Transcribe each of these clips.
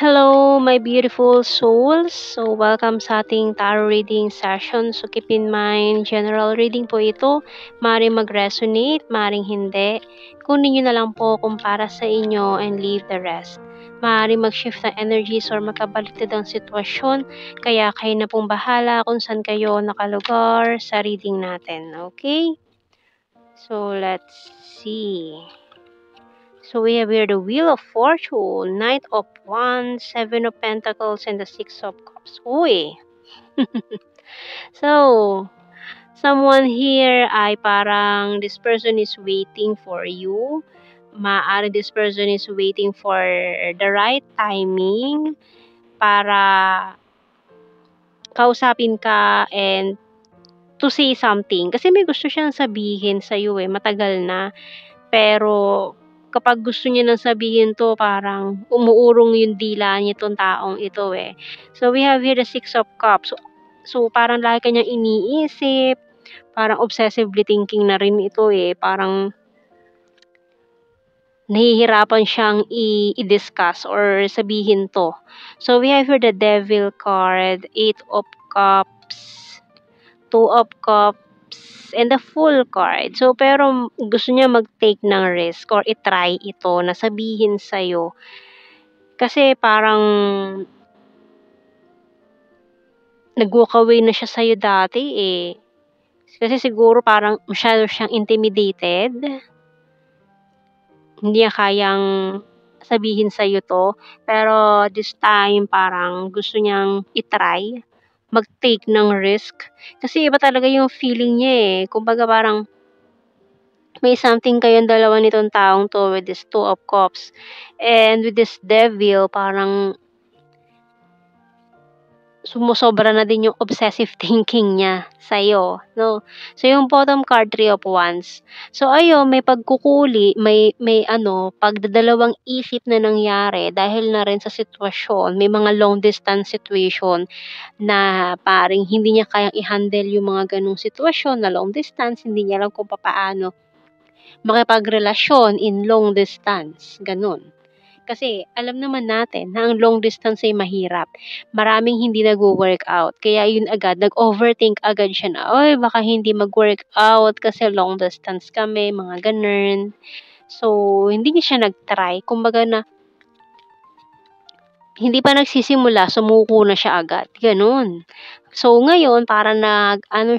Hello, my beautiful souls. So, welcome sa ating tarot reading session. So, keep in mind, general reading po ito. Maring mag-resonate, maring hindi. Kunin nyo na lang po kung para sa inyo and leave the rest. Maaaring mag-shift ng energies or magkabaliktad ang sitwasyon. Kaya kayo na pong bahala kung saan kayo nakalugar sa reading natin. Okay? So, let's see. So we have here the Wheel of Fortune, Knight of Wands, Seven of Pentacles, and the Six of Cups. Uy! So, someone here ay parang this person is waiting for you. Maaari this person is waiting for the right timing para kausapin ka and to say something. Kasi may gusto siyang sabihin sa'yo matagal na. Pero kapag gusto niya nang sabihin 'to, parang umuurong yung dila nitong taong ito So, we have here the Six of Cups. So parang lagi ka niyang iniisip, parang obsessively thinking na rin ito parang nahihirapan siyang i-discuss or sabihin 'to. So, we have here the Devil card, Eight of Cups, Two of Cups, and the Fool card. So, pero gusto niya mag-take ng risk or i-try ito na sabihin sa'yo. Kasi parang nag-walk away na siya sa'yo dati Kasi siguro parang masyado siyang intimidated. Hindi niya kayang sabihin sa'yo 'to. Pero this time parang gusto niyang i-try, mag-take ng risk. Kasi iba talaga yung feeling niya Kumbaga parang may something kayong dalawa nitong taong 'to with this Two of Cups. And with this Devil, parang sumusobra na din yung obsessive thinking niya sa'yo, no? So, yung bottom card, Three of Wands. So, ayun, may pagkukuli, may pagdadalawang isip na nangyari dahil na rin sa sitwasyon. May mga long distance situation na paring hindi niya kayang i-handle yung mga ganong sitwasyon na long distance, hindi niya alam kung papaano makipagrelasyon in long distance, ganun. Kasi alam naman natin na ang long distance ay mahirap. Maraming hindi nagwo-work out. Kaya yun agad, nag-overthink agad siya na, "Oy, baka hindi mag-work out kasi long distance kami," mga ganun. So, hindi niya siya nag-try. Kumbaga na, hindi pa nagsisimula, sumuko na siya agad. Ganun. So, ngayon, parang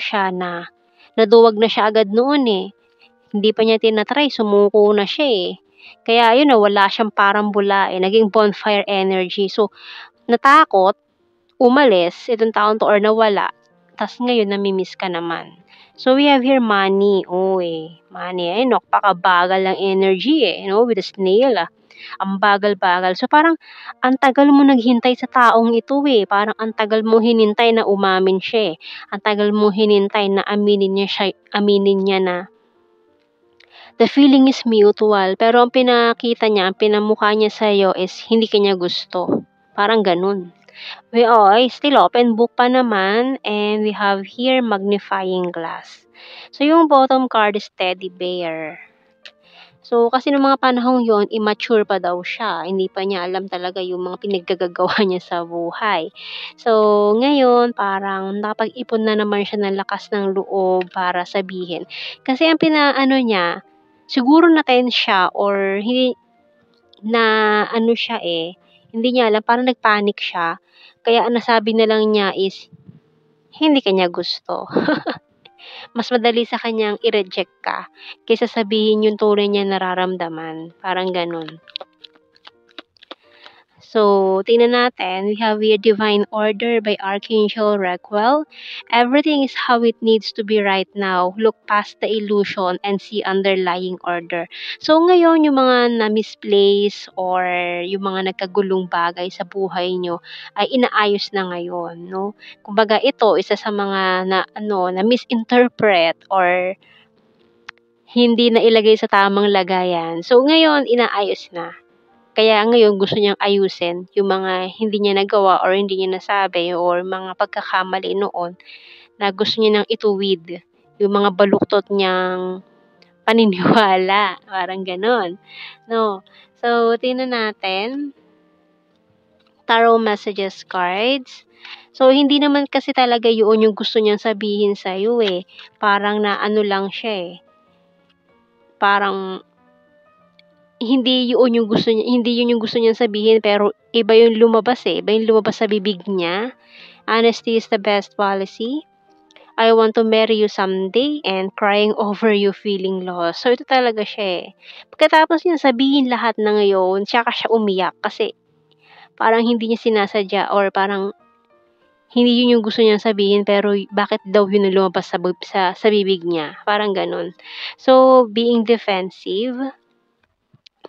siya na, naduwag na siya agad noon Hindi pa niya tinatry, sumuko na siya Kaya ayun wala siyang parang bula naging bonfire energy. So, natakot, umalis itong taong 'to or nawala, ta's ngayon nami-miss ka naman. So, we have here money. Money. Ay napakabagal ng energy with the snail Ang bagal-bagal. So, parang ang tagal mo naghintay sa taong ito Parang ang tagal mo hinintay na umamin siya Ang tagal mo hinintay na aminin niya na the feeling is mutual, pero ang pinakita niya, ang pinamukha niya sa'yo is hindi ka niya gusto. Parang ganun. Still open book pa naman, and we have here magnifying glass. So, yung bottom card is teddy bear. So, kasi nung mga panahong yon immature pa daw siya. Hindi pa niya alam talaga yung mga pinaggagawa niya sa buhay. So, ngayon, parang nakapag-ipon na naman siya ng lakas ng loob para sabihin. Kasi ang pinaano niya, siguro na-tense siya or hindi na siya hindi niya alam, parang nag-panic siya. Kaya ang nasabi na lang niya is, hindi ka niya gusto. Mas madali sa kanyang i-reject ka kaysa sabihin yung tunay niya nararamdaman. Parang ganun. So, tingnan natin, we have here Divine Order by Archangel Raquel. Everything is how it needs to be right now. Look past the illusion and see underlying order. So, ngayon, yung mga na-misplace or yung mga nagkagulong bagay sa buhay nyo ay inaayos na ngayon, no? Kumbaga, ito, isa sa mga na-misinterpret or hindi na ilagay sa tamang lagayan. So, ngayon, inaayos na. Kaya ngayon gusto niyang ayusin yung mga hindi niya nagawa or hindi niya nasabi or mga pagkakamali noon na gusto niya nang ituwid yung mga baluktot niyang paniniwala, parang gano'n, 'no. So, tingnan natin tarot messages cards. So, hindi naman kasi talaga yun yung gusto niyang sabihin sa'yo eh. Parang na ano lang siya eh. Parang hindi yun yung gusto niya, hindi yun yung gusto niyang sabihin, pero iba yung lumabas eh. Iba yung lumabas sa bibig niya. Honesty is the best policy. I want to marry you someday and crying over you feeling lost. So, ito talaga siya eh. Pagkatapos niya sabihin lahat na ngayon, tsaka siya umiyak kasi parang hindi niya sinasadya or parang hindi yun yung gusto niyang sabihin pero bakit daw yun ang lumabas sa bibig niya. Parang ganun. So, being defensive.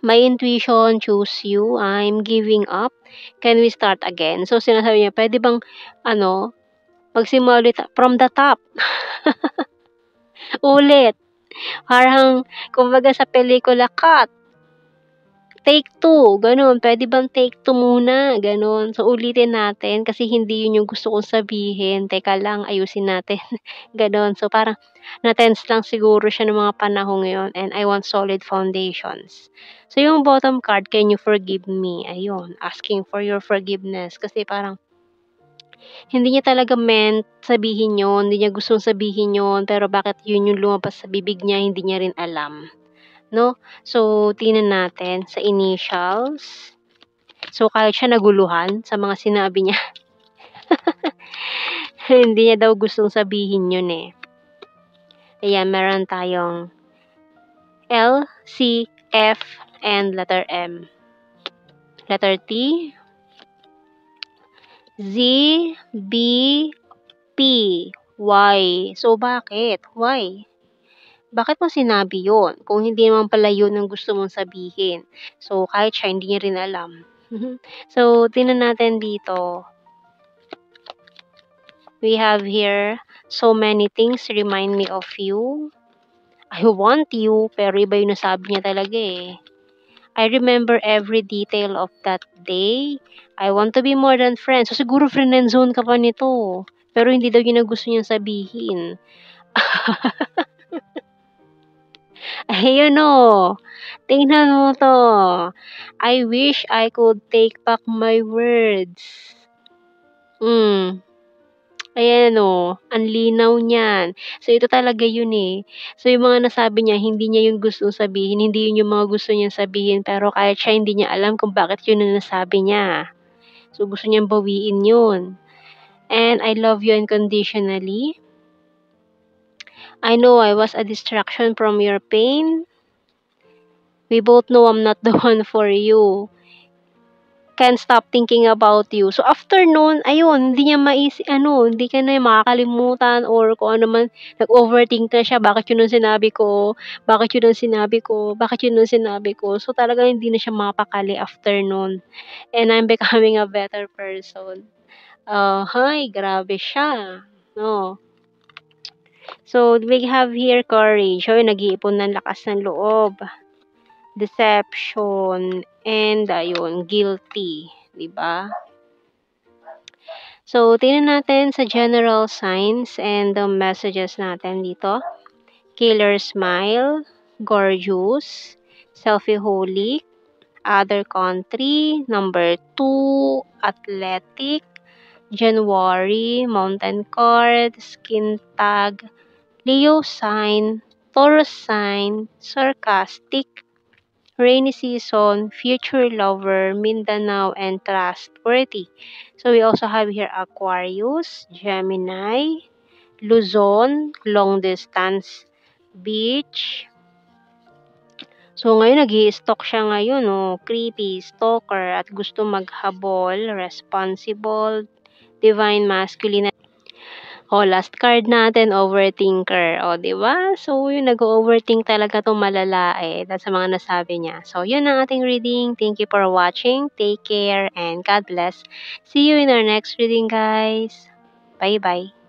My intuition choose you. I'm giving up. Can we start again? So, sinasabi niya, pwede bang, magsimula ulit from the top. Ulit. Parang, kumbaga sa pelikula, cut. Take 2, gano'n. Puwede bang take 2 muna, gano'n. So, ulitin natin kasi hindi 'yun yung gusto kong sabihin. Teka lang, ayusin natin, gano'n. So, parang na-tense lang siguro siya nung mga panahong 'yun and I want solid foundations. So, yung bottom card, "Can you forgive me?" Ayun, asking for your forgiveness kasi parang hindi niya talaga meant sabihin 'yun, hindi niya gustong sabihin 'yun, pero bakit 'yun yung lumabas sa bibig niya, hindi niya rin alam. 'No? So, tingnan natin sa initials. So, kahit siya naguluhan sa mga sinabi niya, hindi niya daw gustong sabihin yun eh. Ayan, meron tayong L, C, F, and letter M. Letter T, Z, B, P, Y. So, bakit? Why? Bakit mo sinabi yun? Kung hindi naman pala yun ang gusto mong sabihin. So, kahit siya, hindi niya rin alam. So, tingnan natin dito. We have here, so many things remind me of you. I want you, pero iba yung nasabi niya talaga eh. I remember every detail of that day. I want to be more than friends. So, siguro friend and zone ka pa nito. Pero hindi daw yun ang gusto niyang sabihin. Ayun o. Tingnan mo to. I wish I could take back my words. Ayan o, ang linaw niyan. So, ito talaga yun eh. So, yung mga nasabi niya, hindi niya yung gustong sabihin, hindi yun yung mga gusto niyang sabihin, pero kahit siya hindi niya alam kung bakit yun ang nasabi niya. So, gusto niyang bawiin yun. And I love you unconditionally. I know I was a distraction from your pain. We both know I'm not the one for you. Can't stop thinking about you. So, after nun, ayun, hindi niya hindi ka na makakalimutan or kung ano man, nag-overthink na siya, bakit yun ang sinabi ko, bakit yun ang sinabi ko, bakit yun ang sinabi ko. So, talagang hindi na siya mapakali after nun. And I'm becoming a better person. Hay, grabe siya. No. So, we have here courage. So, nag-iipon ng lakas ng loob. Deception, and ayun, guilty, 'di ba? So, tingnan natin sa general signs and the messages natin dito. Killer smile, gorgeous, selfie-holic, other country, number 2, athletic, January, mountain card, skin tag, Leo sign, Taurus sign, sarcastic, rainy season, future lover, Mindanao, and trustworthy. So we also have here Aquarius, Gemini, Luzon, long distance, beach. So ngayon nag-i-stalk siya ngayon, creepy, stalker, at gusto maghabol, responsible, divine masculine. Last card natin, overthinker. 'Di ba? So, yung nag-o-overthink talaga 'tong malala, eh, dahil sa mga nasabi niya. So, yun ang ating reading. Thank you for watching. Take care and God bless. See you in our next reading, guys. Bye-bye.